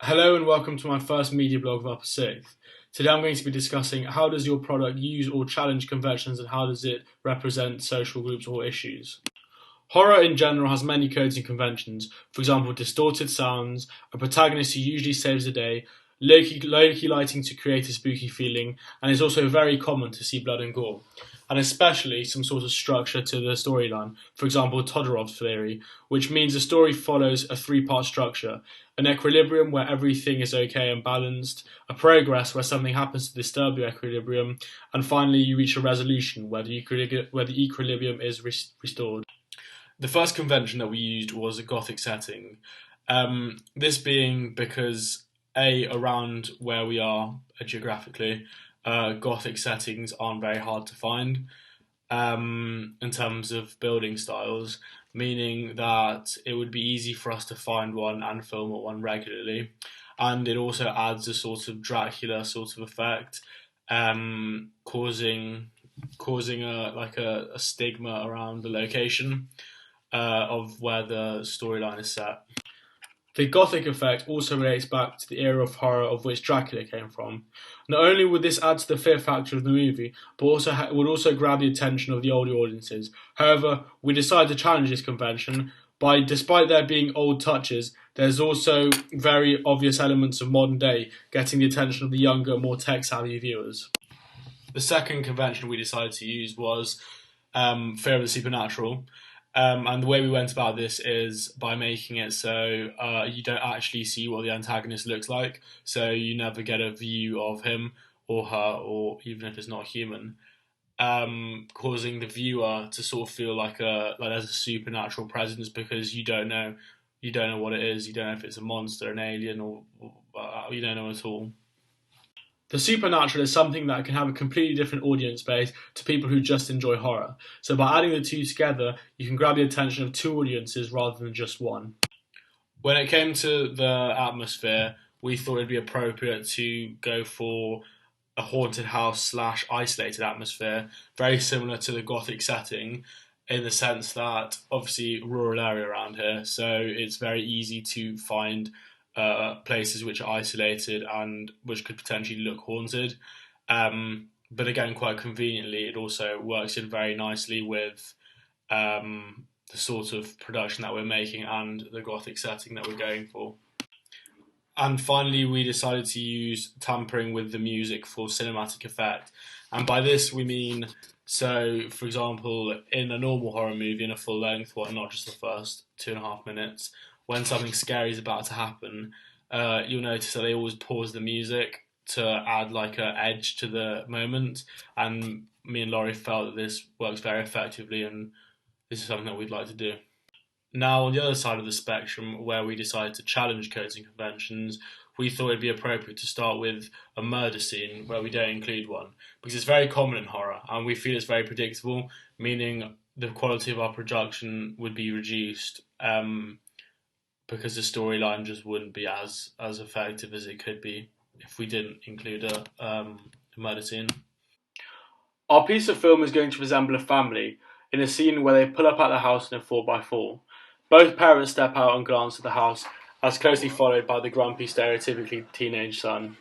Hello and welcome to my first media blog of Upper Sixth. Today I'm going to be discussing how does your product use or challenge conventions and how does it represent social groups or issues. Horror in general has many codes and conventions, for example distorted sounds, a protagonist who usually saves the day, low-key lighting to create a spooky feeling, and it's also very common to see blood and gore, and especially some sort of structure to the storyline, for example Todorov's theory, which means the story follows a three-part structure: an equilibrium where everything is okay and balanced, a progress where something happens to disturb your equilibrium, and finally you reach a resolution where the equilibrium is restored. The first convention that we used was a Gothic setting. This being because around where we are geographically, Gothic settings aren't very hard to find in terms of building styles, meaning that it would be easy for us to find one and film at one regularly. And it also adds a sort of Dracula sort of effect, causing a stigma around the location of where the storyline is set. The Gothic effect also relates back to the era of horror of which Dracula came from. Not only would this add to the fear factor of the movie, but would also grab the attention of the older audiences. However, we decided to challenge this convention by, despite there being old touches, there's also very obvious elements of modern day getting the attention of the younger, more tech-savvy viewers. The second convention we decided to use was Fear of the Supernatural. And the way we went about this is by making it so you don't actually see what the antagonist looks like, so you never get a view of him or her, or even if it's not human, causing the viewer to sort of feel like there's a supernatural presence because you don't know what it is, you don't know if it's a monster, an alien, or you don't know at all. The supernatural is something that can have a completely different audience base to people who just enjoy horror. So by adding the two together, you can grab the attention of two audiences rather than just one. When it came to the atmosphere, we thought it'd be appropriate to go for a haunted house slash isolated atmosphere, very similar to the Gothic setting, in the sense that obviously rural area around here, so it's very easy to find places which are isolated and which could potentially look haunted. But again, quite conveniently, it also works in very nicely with the sort of production that we're making and the Gothic setting that we're going for. And finally, we decided to use tampering with the music for cinematic effect. And by this, we mean, so for example, in a normal horror movie, in a full length one, not just the first 2.5 minutes, when something scary is about to happen, you'll notice that they always pause the music to add like an edge to the moment. And me and Laurie felt that this works very effectively, and this is something that we'd like to do. Now, on the other side of the spectrum, where we decided to challenge codes and conventions, we thought it'd be appropriate to start with a murder scene where we don't include one, because it's very common in horror, and we feel it's very predictable, meaning the quality of our production would be reduced because the storyline just wouldn't be as effective as it could be if we didn't include a murder scene. Our piece of film is going to resemble a family in a scene where they pull up at the house in a 4x4. Both parents step out and glance at the house, as closely followed by the grumpy, stereotypically teenage son.